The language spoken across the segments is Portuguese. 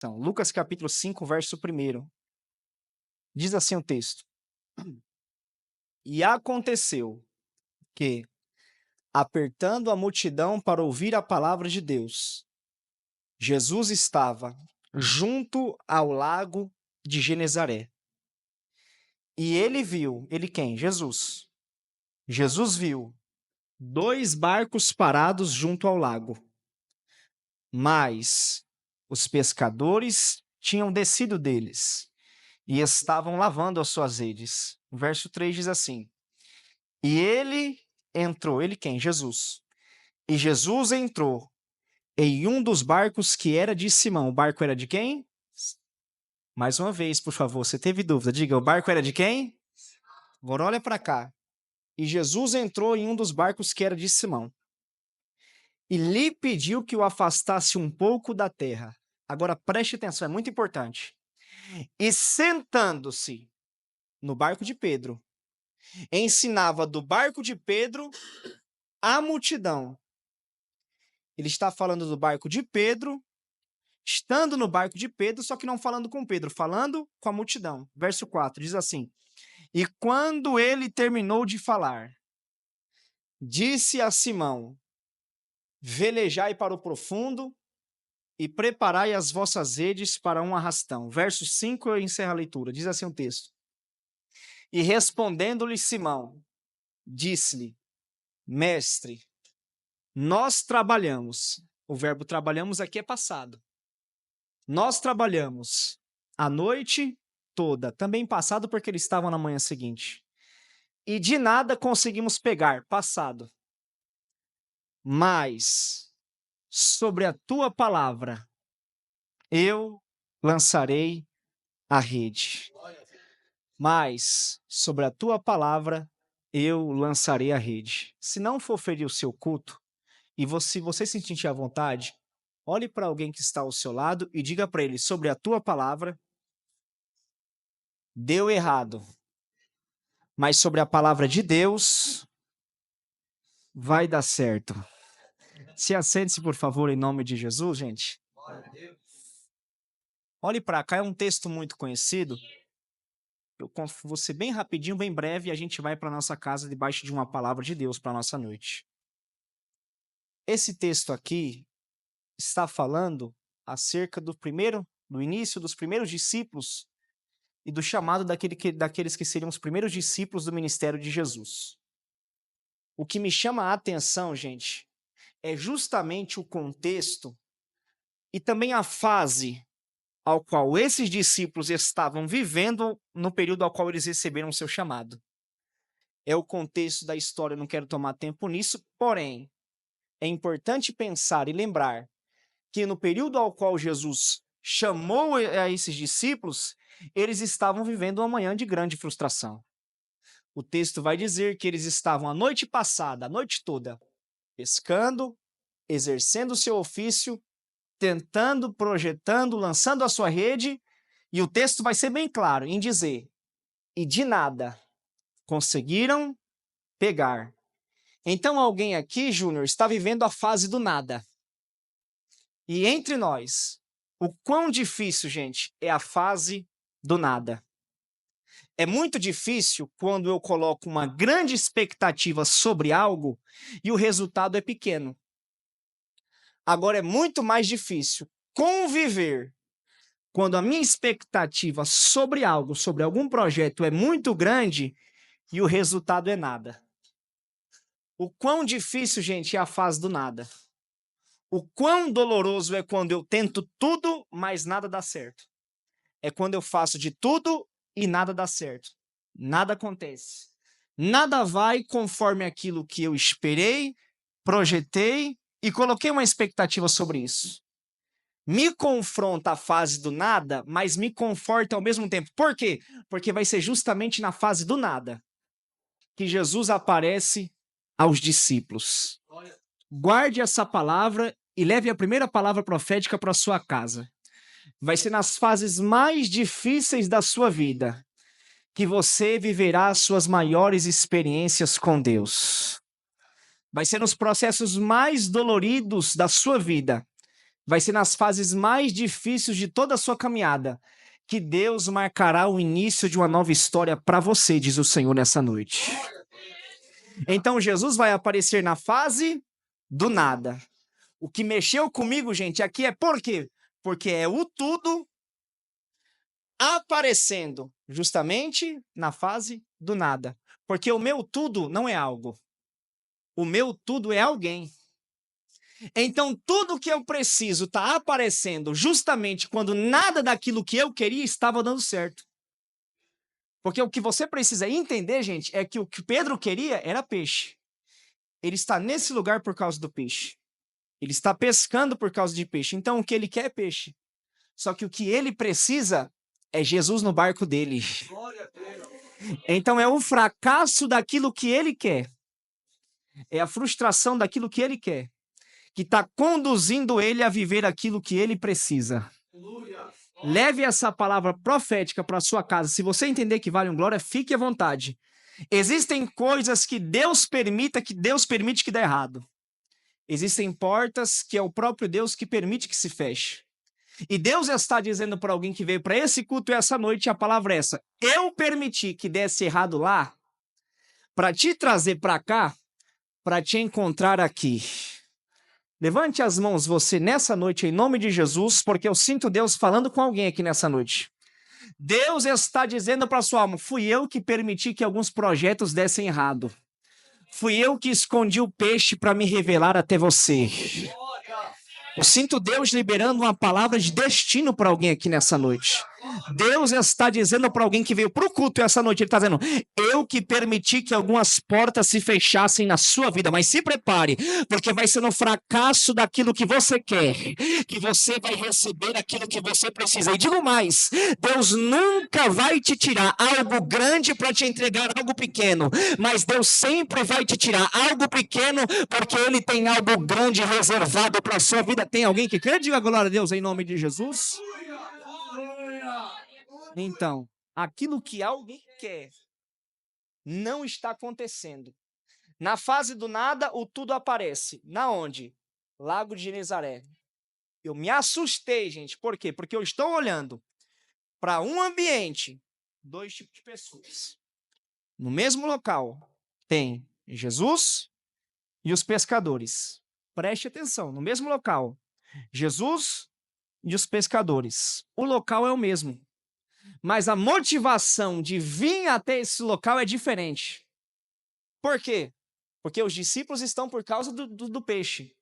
Então, Lucas capítulo 5, verso 1. Diz assim o texto: E aconteceu que, apertando a multidão para ouvir a palavra de Deus, Jesus estava junto ao lago de Genezaré. E ele viu, ele quem? Jesus. Jesus viu 2 barcos parados junto ao lago, mas os pescadores tinham descido deles e estavam lavando as suas redes. O verso 3 diz assim: E ele entrou, ele quem? Jesus. E Jesus entrou em um dos barcos que era de Simão. O barco era de quem? Mais uma vez, por favor, você teve dúvida, diga, o barco era de quem? Agora olha para cá. E Jesus entrou em um dos barcos que era de Simão e lhe pediu que o afastasse um pouco da terra. Agora preste atenção, é muito importante. E sentando-se no barco de Pedro, ensinava do barco de Pedro a multidão. Ele está falando do barco de Pedro, estando no barco de Pedro, só que não falando com Pedro, falando com a multidão. Verso 4 diz assim: E quando ele terminou de falar, disse a Simão: Velejai para o profundo e preparai as vossas redes para um arrastão. Verso 5 eu encerro a leitura. Diz assim o texto: E respondendo-lhe Simão, disse-lhe: Mestre, nós trabalhamos. O verbo trabalhamos aqui é passado. Nós trabalhamos a noite toda, também passado porque eles estavam na manhã seguinte. E de nada conseguimos pegar, passado. Mas sobre a tua palavra eu lançarei a rede. Mas sobre a tua palavra eu lançarei a rede. Se não for ferir o seu culto, e se você se sentir à vontade, olhe para alguém que está ao seu lado e diga para ele: sobre a tua palavra deu errado, mas sobre a palavra de Deus vai dar certo. Se assente-se, por favor, em nome de Jesus, gente. Olhe para cá, é um texto muito conhecido. Eu vou ser bem rapidinho, bem breve, e a gente vai para a nossa casa debaixo de uma palavra de Deus para a nossa noite. Esse texto aqui está falando acerca do início dos primeiros discípulos e do chamado daqueles que seriam os primeiros discípulos do ministério de Jesus. O que me chama a atenção, gente, é justamente o contexto e também a fase ao qual esses discípulos estavam vivendo no período ao qual eles receberam o seu chamado. É o contexto da história, eu não quero tomar tempo nisso, porém, é importante pensar e lembrar que no período ao qual Jesus chamou a esses discípulos, eles estavam vivendo uma manhã de grande frustração. O texto vai dizer que eles estavam a noite passada, a noite toda, pescando, exercendo o seu ofício, tentando, projetando, lançando a sua rede, e o texto vai ser bem claro em dizer: e de nada conseguiram pegar. Então alguém aqui, Júnior, está vivendo a fase do nada. E entre nós, o quão difícil, gente, é a fase do nada. É muito difícil quando eu coloco uma grande expectativa sobre algo e o resultado é pequeno. Agora é muito mais difícil conviver quando a minha expectativa sobre algo, sobre algum projeto é muito grande e o resultado é nada. O quão difícil, gente, é a fase do nada. O quão doloroso é quando eu tento tudo, mas nada dá certo. É quando eu faço de tudo e nada dá certo. Nada acontece. Nada vai conforme aquilo que eu esperei, projetei e coloquei uma expectativa sobre isso. Me confronta a fase do nada, mas me conforta ao mesmo tempo. Por quê? Porque vai ser justamente na fase do nada que Jesus aparece aos discípulos. Guarde essa palavra e leve a primeira palavra profética para sua casa. Vai ser nas fases mais difíceis da sua vida que você viverá as suas maiores experiências com Deus. Vai ser nos processos mais doloridos da sua vida vai ser nas fases mais difíceis de toda a sua caminhada que Deus marcará o início de uma nova história para você, diz o Senhor nessa noite. Então Jesus vai aparecer na fase do nada. O que mexeu comigo, gente, aqui é por quê? Porque é o tudo aparecendo justamente na fase do nada. Porque o meu tudo não é algo. O meu tudo é alguém. Então tudo que eu preciso está aparecendo justamente quando nada daquilo que eu queria estava dando certo. Porque o que você precisa entender, gente, é que o que Pedro queria era peixe. Ele está nesse lugar por causa do peixe. Ele está pescando por causa de peixe. Então o que ele quer é peixe. Só que o que ele precisa é Jesus no barco dele. Então é o fracasso daquilo que ele quer. É a frustração daquilo que ele quer. Que está conduzindo ele a viver aquilo que ele precisa. Leve essa palavra profética para a sua casa. Se você entender que vale um glória, fique à vontade. Existem coisas que Deus permite que dê errado. Existem portas que é o próprio Deus que permite que se feche. E Deus está dizendo para alguém que veio para esse culto essa noite, a palavra é essa: eu permiti que desse errado lá, para te trazer para cá, para te encontrar aqui. Levante as mãos você nessa noite em nome de Jesus, porque eu sinto Deus falando com alguém aqui nessa noite. Deus está dizendo para sua alma: fui eu que permiti que alguns projetos dessem errado. Fui eu que escondi o peixe para me revelar até você. Eu sinto Deus liberando uma palavra de destino para alguém aqui nessa noite. Deus está dizendo para alguém que veio para o culto essa noite, ele está dizendo: eu que permiti que algumas portas se fechassem na sua vida, mas se prepare, porque vai ser no fracasso daquilo que você quer, que você vai receber aquilo que você precisa. E digo mais, Deus nunca vai te tirar algo grande para te entregar algo pequeno, mas Deus sempre vai te tirar algo pequeno, porque Ele tem algo grande reservado para a sua vida. Tem alguém que crê? Diga glória a Deus em nome de Jesus. Então, aquilo que alguém quer não está acontecendo. Na fase do nada, o tudo aparece. Na onde? Lago de Genezaré. Eu me assustei, gente. Por quê? Porque eu estou olhando para um ambiente, dois tipos de pessoas. No mesmo local, tem Jesus e os pescadores. Preste atenção, no mesmo local, Jesus e os pescadores. O local é o mesmo. Mas a motivação de vir até esse local é diferente. Por quê? Porque os discípulos estão por causa do peixe.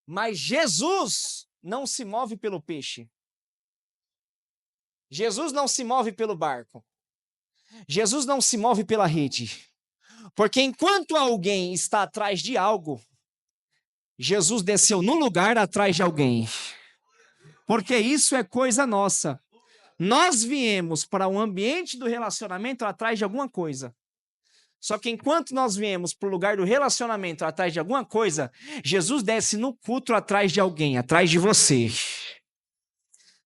Mas Jesus não se move pelo peixe. Jesus não se move pelo barco. Jesus não se move pela rede. Porque enquanto alguém está atrás de algo, Jesus desceu no lugar atrás de alguém. Porque isso é coisa nossa. Nós viemos para o ambiente do relacionamento atrás de alguma coisa. Só que enquanto nós viemos para o lugar do relacionamento atrás de alguma coisa, Jesus desce no culto atrás de alguém, atrás de você.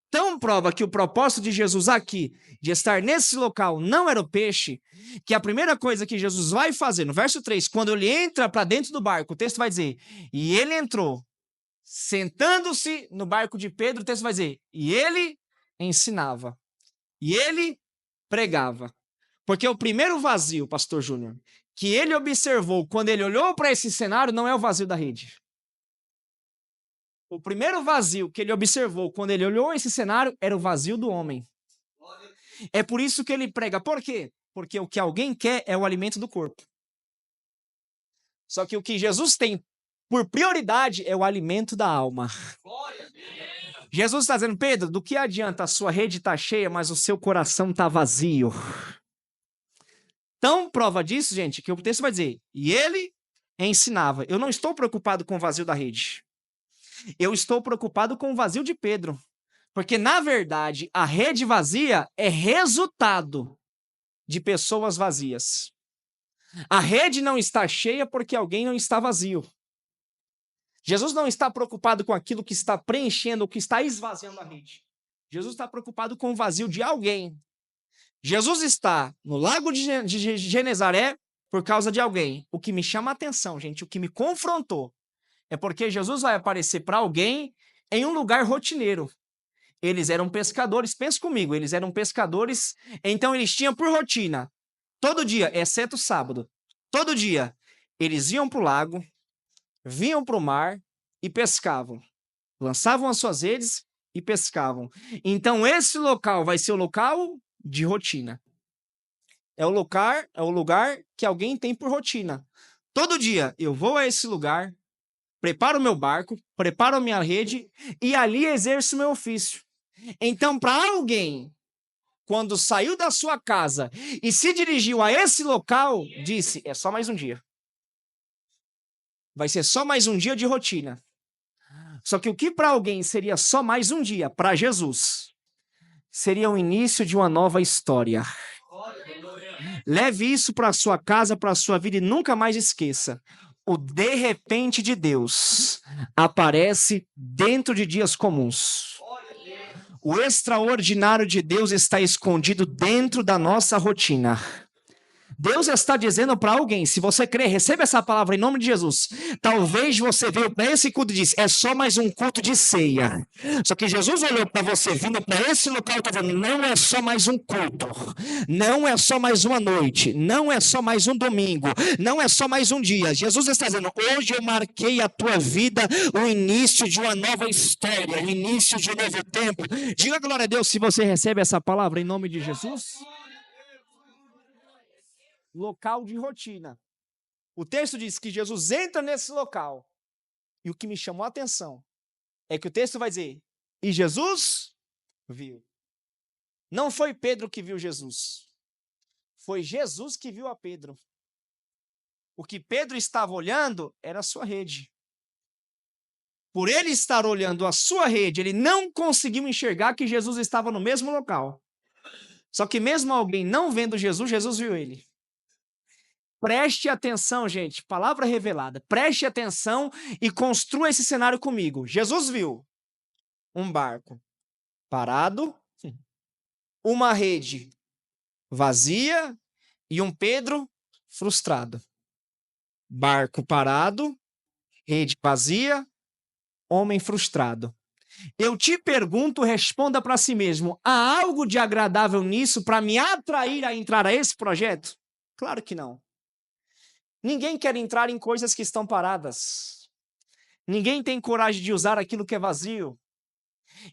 Então prova que o propósito de Jesus aqui, de estar nesse local, não era o peixe, que a primeira coisa que Jesus vai fazer, no verso 3, quando ele entra para dentro do barco, o texto vai dizer, e ele entrou, sentando-se no barco de Pedro, o texto vai dizer, e ele ensinava, e ele pregava. Porque o primeiro vazio, pastor Júnior, que ele observou quando ele olhou para esse cenário, não é o vazio da rede. O primeiro vazio que ele observou quando ele olhou esse cenário era o vazio do homem. É por isso que ele prega. Por quê? Porque o que alguém quer é o alimento do corpo. Só que o que Jesus tem por prioridade é o alimento da alma. Jesus está dizendo, Pedro, do que adianta a sua rede estar cheia, mas o seu coração está vazio? Então, prova disso, gente, que o texto vai dizer, e ele ensinava. Eu não estou preocupado com o vazio da rede. Eu estou preocupado com o vazio de Pedro. Porque, na verdade, a rede vazia é resultado de pessoas vazias. A rede não está cheia porque alguém não está vazio. Jesus não está preocupado com aquilo que está preenchendo, o que está esvaziando a rede. Jesus está preocupado com o vazio de alguém. Jesus está no lago de Genezaré por causa de alguém. O que me chama a atenção, gente, o que me confrontou, é porque Jesus vai aparecer para alguém em um lugar rotineiro. Eles eram pescadores, pensa comigo, eles eram pescadores, então eles tinham por rotina, todo dia, exceto sábado, todo dia, eles iam para o lago, vinham para o mar e pescavam. Lançavam as suas redes e pescavam. Então esse local vai ser o local de rotina. É o lugar que alguém tem por rotina. Todo dia eu vou a esse lugar, preparo o meu barco, preparo a minha rede e ali exerço o meu ofício. Então, para alguém, quando saiu da sua casa e se dirigiu a esse local, disse: é só mais um dia. Vai ser só mais um dia de rotina. Só que o que para alguém seria só mais um dia, para Jesus, seria o início de uma nova história. Leve isso para sua casa, para sua vida e nunca mais esqueça. O de repente de Deus aparece dentro de dias comuns. O extraordinário de Deus está escondido dentro da nossa rotina. Deus está dizendo para alguém, se você crer, receba essa palavra em nome de Jesus. Talvez você veio para esse culto e disse, é só mais um culto de ceia. Só que Jesus olhou para você, vindo para esse local e está dizendo, não é só mais um culto, não é só mais uma noite, não é só mais um domingo, não é só mais um dia. Jesus está dizendo, hoje eu marquei a tua vida, o início de uma nova história, o início de um novo tempo. Diga glória a Deus se você recebe essa palavra em nome de Jesus. Local de rotina. O texto diz que Jesus entra nesse local. E o que me chamou a atenção é que o texto vai dizer, e Jesus viu. Não foi Pedro que viu Jesus. Foi Jesus que viu a Pedro. O que Pedro estava olhando era a sua rede. Por ele estar olhando a sua rede, ele não conseguiu enxergar que Jesus estava no mesmo local. Só que mesmo alguém não vendo Jesus, Jesus viu ele. Preste atenção, gente, palavra revelada. Preste atenção e construa esse cenário comigo. Jesus viu um barco parado, uma rede vazia e um Pedro frustrado. Barco parado, rede vazia, homem frustrado. Eu te pergunto, responda para si mesmo: há algo de agradável nisso para me atrair a entrar a esse projeto? Claro que não. Ninguém quer entrar em coisas que estão paradas. Ninguém tem coragem de usar aquilo que é vazio.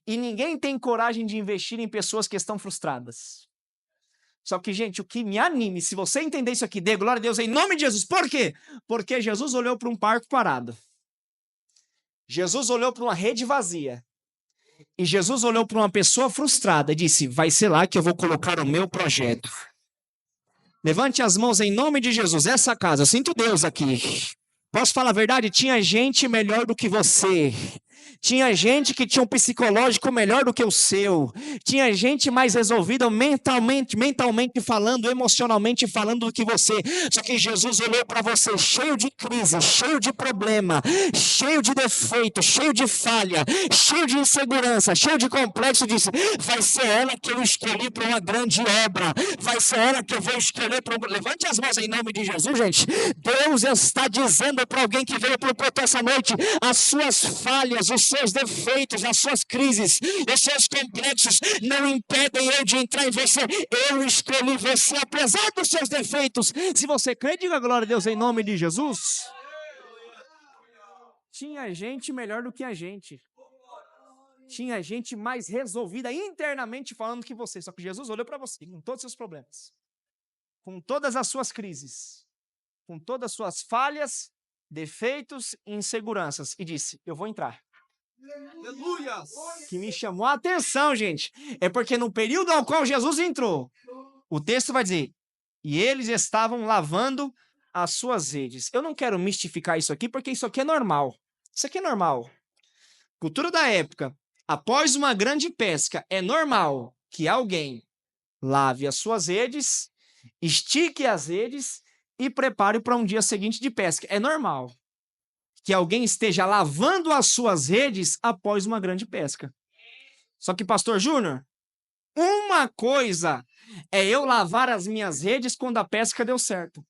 E ninguém tem coragem de investir em pessoas que estão frustradas. Só que, gente, o que me anime, se você entender isso aqui, dê glória a Deus em nome de Jesus. Por quê? Porque Jesus olhou para um barco parado. Jesus olhou para uma rede vazia. E Jesus olhou para uma pessoa frustrada e disse, vai ser lá que eu vou colocar o meu projeto. Levante as mãos em nome de Jesus. Essa casa, eu sinto Deus aqui. Posso falar a verdade? Tinha gente melhor do que você. Tinha gente que tinha um psicológico melhor do que o seu. Tinha gente mais resolvida mentalmente falando, emocionalmente falando do que você. Só que Jesus olhou para você cheio de crise, cheio de problema, cheio de defeito, cheio de falha, cheio de insegurança, cheio de complexo. Disse, vai ser ela que eu escolhi para uma grande obra. Vai ser ela que eu vou escolher para um... Levante as mãos em nome de Jesus, gente. Deus está dizendo para alguém que veio para o culto essa noite, as suas falhas, os seus defeitos, as suas crises, os seus complexos não impedem eu de entrar em você. Eu escolhi você apesar dos seus defeitos. Se você crê, diga glória a Deus em nome de Jesus. Tinha gente melhor do que a gente. Tinha gente mais resolvida internamente falando que você. Só que Jesus olhou para você com todos os seus problemas, com todas as suas crises, com todas as suas falhas, defeitos e inseguranças e disse, eu vou entrar. Aleluia! Que me chamou a atenção, gente, é porque no período ao qual Jesus entrou, o texto vai dizer, e eles estavam lavando as suas redes. Eu não quero mistificar isso aqui, porque isso aqui é normal. Isso aqui é normal. Cultura da época, após uma grande pesca, é normal que alguém lave as suas redes, estique as redes e prepare para um dia seguinte de pesca. É normal que alguém esteja lavando as suas redes após uma grande pesca. Só que, Pastor Júnior, uma coisa é eu lavar as minhas redes quando a pesca deu certo.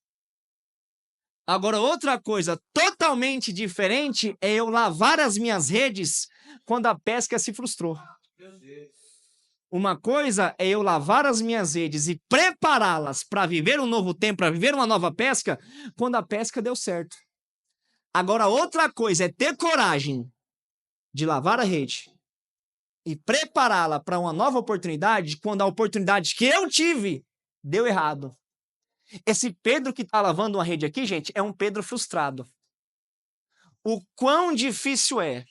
Agora, outra coisa totalmente diferente é eu lavar as minhas redes quando a pesca se frustrou. Uma coisa é eu lavar as minhas redes e prepará-las para viver um novo tempo, para viver uma nova pesca, quando a pesca deu certo. Agora, outra coisa é ter coragem de lavar a rede e prepará-la para uma nova oportunidade, quando a oportunidade que eu tive deu errado. Esse Pedro que está lavando uma rede aqui, gente, é um Pedro frustrado. O quão difícil é,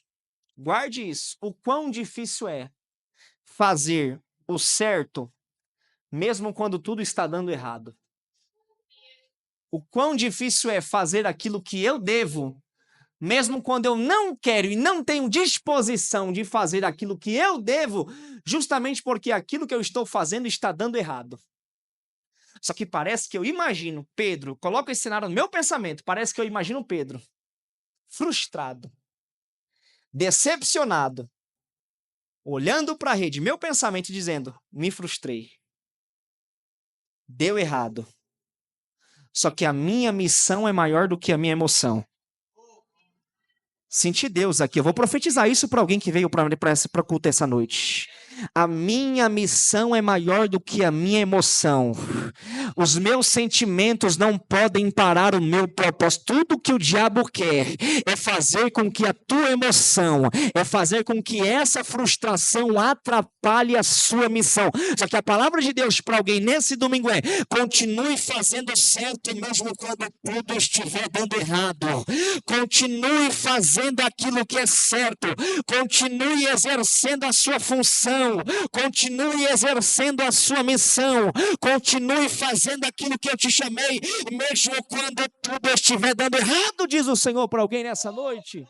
guarde isso, o quão difícil é fazer o certo, mesmo quando tudo está dando errado. O quão difícil é fazer aquilo que eu devo, mesmo quando eu não quero e não tenho disposição de fazer aquilo que eu devo, justamente porque aquilo que eu estou fazendo está dando errado. Só que parece que eu imagino Pedro, coloco esse cenário no meu pensamento, parece que eu imagino Pedro frustrado, decepcionado, olhando para a rede, meu pensamento dizendo, me frustrei, deu errado. Só que a minha missão é maior do que a minha emoção. Senti Deus aqui. Eu vou profetizar isso para alguém que veio para o culto essa noite. A minha missão é maior do que a minha emoção. Os meus sentimentos não podem parar o meu propósito. Tudo que o diabo quer é fazer com que a tua emoção, é fazer com que essa frustração atrapalhe a sua missão. Só que a palavra de Deus para alguém nesse domingo é: continue fazendo certo mesmo quando tudo estiver dando errado. Continue fazendo aquilo que é certo. Continue exercendo a sua função. Continue exercendo a sua missão. Continue fazendo aquilo que eu te chamei, mesmo quando tudo estiver dando errado, diz o Senhor para alguém nessa noite.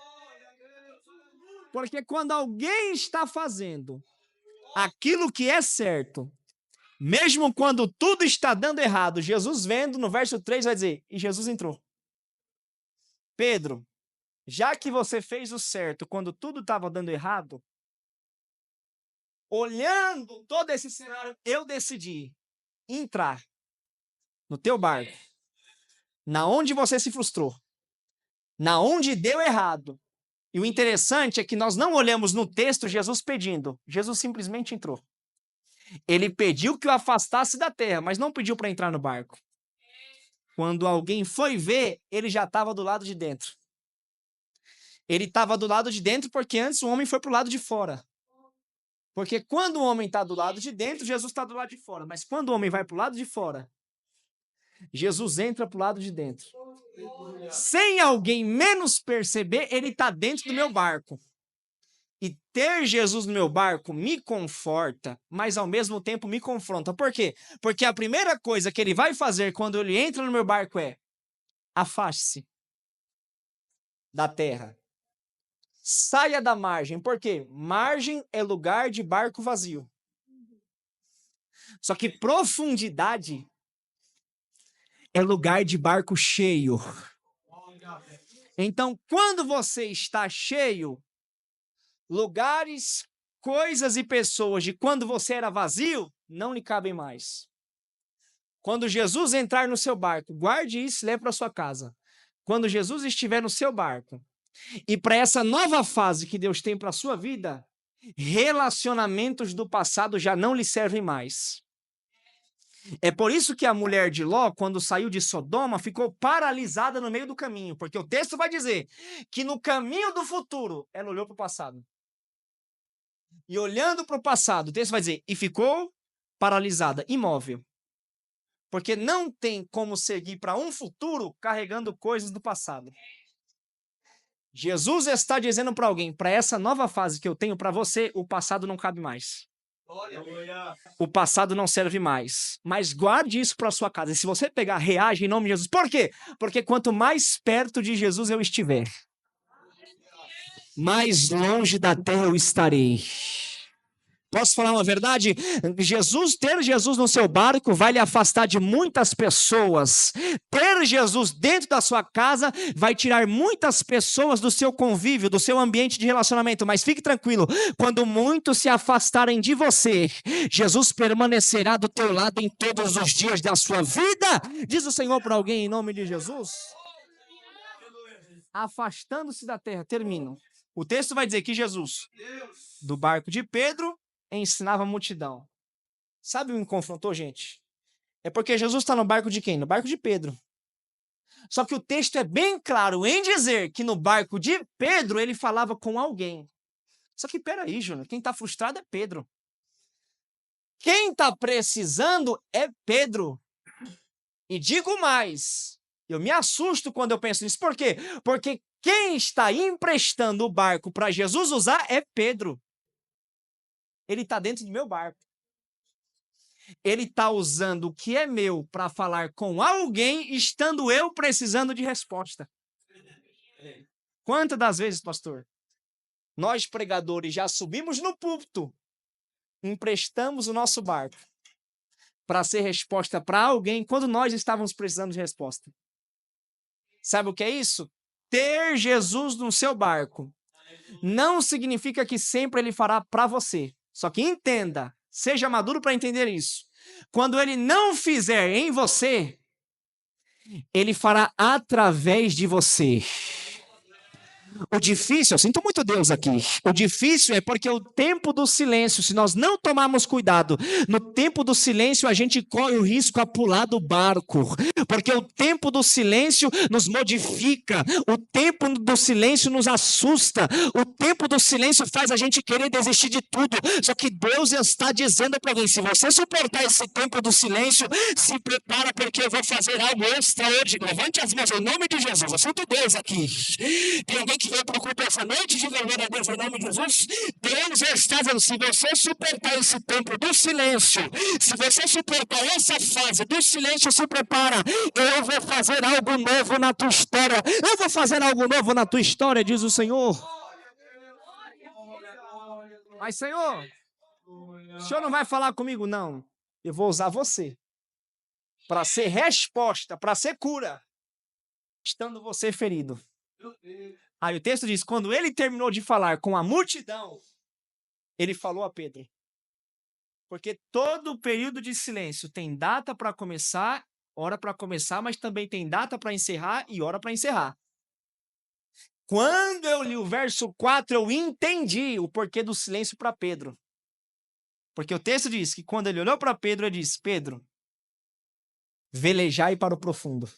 Porque quando alguém está fazendo aquilo que é certo, mesmo quando tudo está dando errado, Jesus vendo no verso 3 vai dizer, e Jesus entrou. Pedro, já que você fez o certo quando tudo estava dando errado, olhando todo esse cenário, eu decidi entrar no teu barco, na onde você se frustrou, na onde deu errado. E o interessante é que nós não olhamos no texto Jesus pedindo, Jesus simplesmente entrou. Ele pediu que o afastasse da terra, mas não pediu para entrar no barco. Quando alguém foi ver, ele já estava do lado de dentro. Ele estava do lado de dentro porque antes o homem foi para o lado de fora. Porque quando o homem está do lado de dentro, Jesus está do lado de fora. Mas quando o homem vai para o lado de fora, Jesus entra para o lado de dentro. Sem alguém menos perceber, ele está dentro do meu barco. E ter Jesus no meu barco me conforta, mas ao mesmo tempo me confronta. Por quê? Porque a primeira coisa que ele vai fazer quando ele entra no meu barco é: afaste-se da terra. Saia da margem. Por quê? Margem é lugar de barco vazio. Só que profundidade é lugar de barco cheio. Então, quando você está cheio, lugares, coisas e pessoas de quando você era vazio, não lhe cabem mais. Quando Jesus entrar no seu barco, guarde isso e leve para sua casa. Quando Jesus estiver no seu barco, e para essa nova fase que Deus tem para a sua vida, relacionamentos do passado já não lhe servem mais. É por isso que a mulher de Ló, quando saiu de Sodoma, ficou paralisada no meio do caminho, porque o texto vai dizer que no caminho do futuro, ela olhou para o passado. E olhando para o passado, o texto vai dizer, e ficou paralisada, imóvel. Porque não tem como seguir para um futuro carregando coisas do passado. Jesus está dizendo para alguém, para essa nova fase que eu tenho para você, o passado não cabe mais. O passado não serve mais. Mas guarde isso para sua casa. E se você pegar, reage em nome de Jesus. Por quê? Porque quanto mais perto de Jesus eu estiver, mais longe da terra eu estarei. Posso falar uma verdade? Ter Jesus no seu barco vai lhe afastar de muitas pessoas. Ter Jesus dentro da sua casa vai tirar muitas pessoas do seu convívio, do seu ambiente de relacionamento. Mas fique tranquilo, quando muitos se afastarem de você, Jesus permanecerá do teu lado em todos os dias da sua vida. Diz o Senhor para alguém em nome de Jesus. afastando-se da terra. Termino. O texto vai dizer que Jesus, do barco de Pedro, ensinava a multidão. Sabe o que me confrontou, gente? É porque Jesus está no barco de quem? No barco de Pedro. Só que o texto é bem claro em dizer que no barco de Pedro ele falava com alguém. Só que peraí, Júnior, quem está frustrado é Pedro. Quem está precisando é Pedro. E digo mais, eu me assusto quando eu penso nisso. Por quê? Porque quem está emprestando o barco para Jesus usar é Pedro. Ele está dentro do meu barco. Ele está usando o que é meu para falar com alguém, estando eu precisando de resposta. Quantas das vezes, pastor, nós pregadores já subimos no púlpito, emprestamos o nosso barco para ser resposta para alguém quando nós estávamos precisando de resposta? Sabe o que é isso? Ter Jesus no seu barco não significa que sempre ele fará para você. Só que entenda, seja maduro para entender isso. Quando ele não fizer em você, ele fará através de você. O difícil, eu sinto muito Deus aqui. O difícil é porque o tempo do silêncio, se nós não tomarmos cuidado, no tempo do silêncio a gente corre o risco a pular do barco. Porque o tempo do silêncio nos modifica. O tempo do silêncio nos assusta. O tempo do silêncio faz a gente querer desistir de tudo. Só que Deus está dizendo para alguém, se você suportar esse tempo do silêncio, se prepara porque eu vou fazer algo extraordinário. Levante as mãos em nome de Jesus. Eu sinto Deus aqui. Tem alguém que veio para o culto essa noite de glória a Deus em nome de Jesus? Deus está dizendo, se você suportar esse tempo do silêncio, se você suportar essa fase do silêncio, se prepara, eu vou fazer algo novo na tua história. Eu vou fazer algo novo na tua história, diz o Senhor. Mas Senhor, o Senhor não vai falar comigo, não. Eu vou usar você para ser resposta, para ser cura, estando você ferido. Aí o texto diz, quando ele terminou de falar com a multidão, ele falou a Pedro. Porque todo período de silêncio tem data para começar, hora para começar, mas também tem data para encerrar e hora para encerrar. Quando eu li o verso 4, eu entendi o porquê do silêncio para Pedro. Porque o texto diz que quando ele olhou para Pedro, ele disse, Pedro, velejai para o profundo.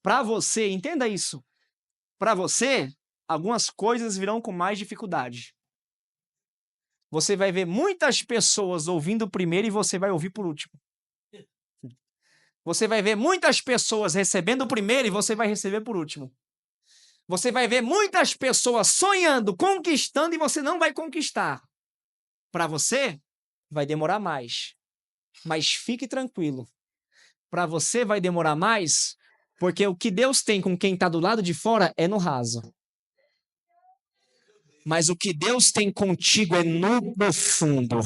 Para você, entenda isso. Para você, algumas coisas virão com mais dificuldade. Você vai ver muitas pessoas ouvindo primeiro e você vai ouvir por último. Você vai ver muitas pessoas recebendo primeiro e você vai receber por último. Você vai ver muitas pessoas sonhando, conquistando e você não vai conquistar. Para você, vai demorar mais. Mas fique tranquilo. Para você vai demorar mais, porque o que Deus tem com quem está do lado de fora é no raso. Mas o que Deus tem contigo é no profundo.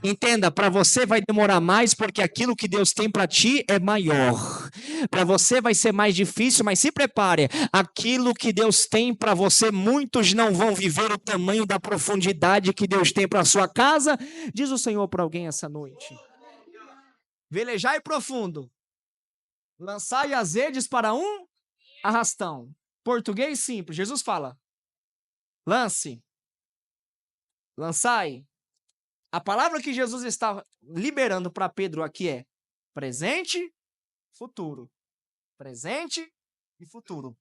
Entenda, para você vai demorar mais porque aquilo que Deus tem para ti é maior. Para você vai ser mais difícil, mas se prepare. Aquilo que Deus tem para você, muitos não vão viver o tamanho da profundidade que Deus tem para sua casa. Diz o Senhor para alguém essa noite. Velejai profundo. Lançai as redes para um arrastão. Português simples. Jesus fala. Lance. Lançai. A palavra que Jesus está liberando para Pedro aqui é presente, futuro. Presente e futuro.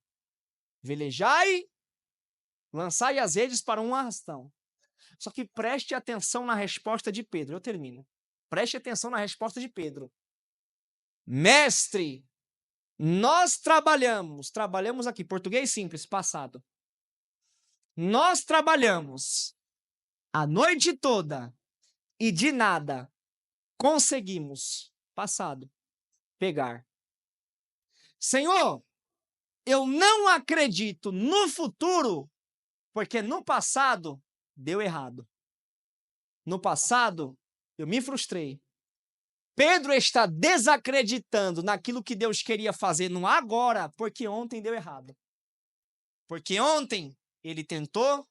Velejai, lançai as redes para um arrastão. Só que preste atenção na resposta de Pedro. Eu termino. Preste atenção na resposta de Pedro. Mestre, nós trabalhamos aqui, português simples, passado. Nós trabalhamos a noite toda e de nada conseguimos, passado, pegar. Senhor, eu não acredito no futuro, porque no passado deu errado. No passado, eu me frustrei. Pedro está desacreditando naquilo que Deus queria fazer no agora, porque ontem deu errado. Porque ontem ele tentou,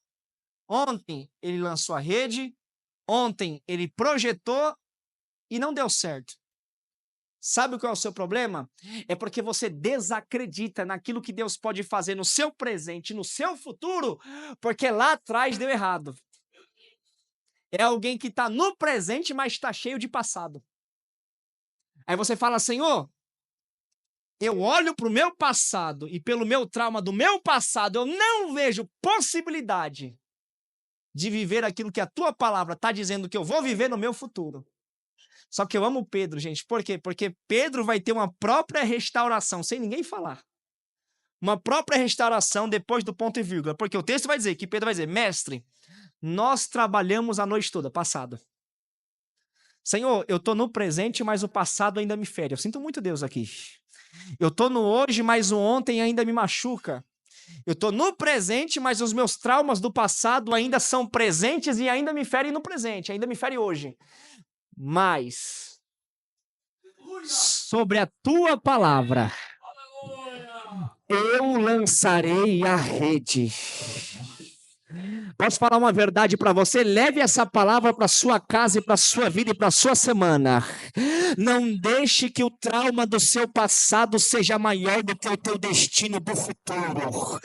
ontem ele lançou a rede, ontem ele projetou e não deu certo. Sabe qual é o seu problema? É porque você desacredita naquilo que Deus pode fazer no seu presente, no seu futuro, porque lá atrás deu errado. É alguém que está no presente, mas está cheio de passado. Aí você fala, Senhor, eu olho para o meu passado e pelo meu trauma do meu passado, eu não vejo possibilidade de viver aquilo que a tua palavra está dizendo que eu vou viver no meu futuro. Só que eu amo Pedro, gente. Por quê? Porque Pedro vai ter uma própria restauração, sem ninguém falar. Uma própria restauração depois do ponto e vírgula. Porque o texto vai dizer que Pedro vai dizer, mestre, nós trabalhamos a noite toda, passado. Senhor, eu estou no presente, mas o passado ainda me fere. Eu sinto muito Deus aqui. Eu estou no hoje, mas o ontem ainda me machuca. Eu estou no presente, mas os meus traumas do passado ainda são presentes e ainda me ferem no presente, ainda me ferem hoje. Mas, sobre a tua palavra, eu lançarei a rede. Posso falar uma verdade para você? Leve essa palavra para sua casa e para sua vida e para sua semana. Não deixe que o trauma do seu passado seja maior do que o teu destino do futuro.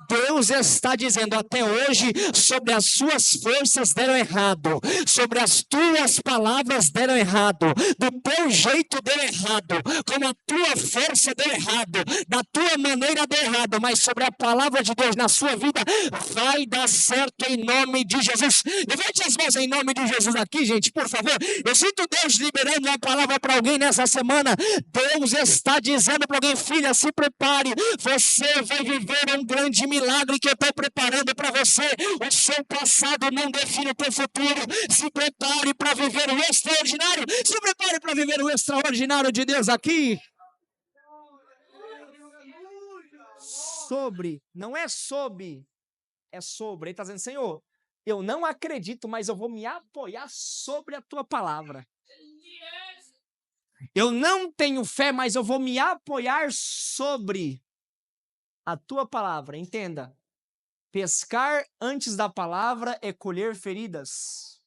Deus está dizendo até hoje, sobre as suas forças deram errado, sobre as tuas palavras deram errado, do teu jeito deu errado, como a tua força deu errado, da tua maneira deu errado, mas sobre a palavra de Deus na sua vida vai dar certo em nome de Jesus. Levante as mãos em nome de Jesus aqui, gente, por favor. Eu sinto Deus liberando uma palavra para alguém nessa semana. Deus está dizendo para alguém, filha, se prepare, você vai viver um grande milagre que eu estou preparando para você. O seu passado não define o teu futuro. Se prepare para viver o extraordinário. Se prepare para viver o extraordinário de Deus aqui. Sobre, não é sobre, é sobre. Ele está dizendo, Senhor, eu não acredito, mas eu vou me apoiar sobre a tua palavra. Eu não tenho fé, mas eu vou me apoiar sobre a tua palavra. Entenda, pescar antes da palavra é colher feridas.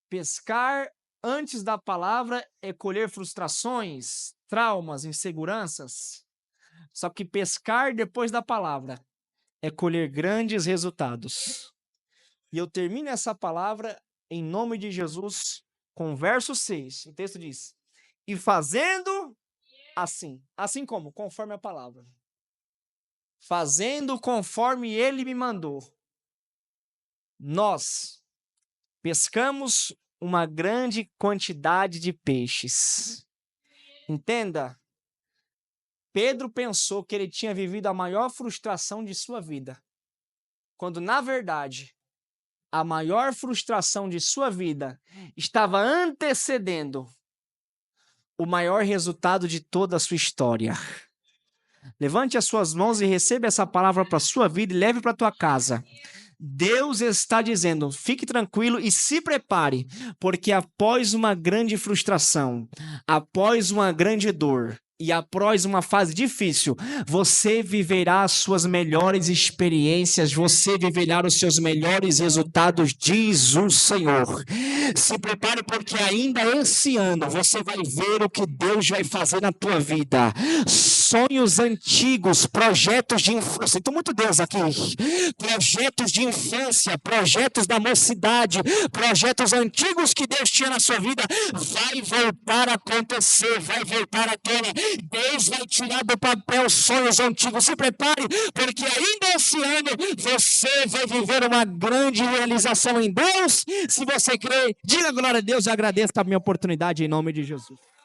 Pescar antes da palavra é colher frustrações, traumas, inseguranças. Só que pescar depois da palavra é colher grandes resultados. E eu termino essa palavra em nome de Jesus com o verso 6. O texto diz, e fazendo assim. Assim como? Conforme a palavra. Fazendo conforme ele me mandou. Nós pescamos uma grande quantidade de peixes. Entenda. Pedro pensou que ele tinha vivido a maior frustração de sua vida, quando, na verdade, a maior frustração de sua vida estava antecedendo o maior resultado de toda a sua história. Levante as suas mãos e receba essa palavra para a sua vida e leve para a tua casa. Deus está dizendo, fique tranquilo e se prepare, porque após uma grande frustração, após uma grande dor, e após uma fase difícil, você viverá as suas melhores experiências, você viverá os seus melhores resultados, diz o Senhor. Se prepare, porque ainda esse ano você vai ver o que Deus vai fazer na tua vida. Sonhos antigos, projetos de infância, sinto muito Deus aqui, projetos de infância, projetos da mocidade, projetos antigos que Deus tinha na sua vida, vai voltar a acontecer, vai voltar à tona. Deus vai tirar do papel sonhos antigos. Se prepare, porque ainda esse ano você vai viver uma grande realização em Deus. Se você crê, diga glória a Deus e agradeça a minha oportunidade em nome de Jesus.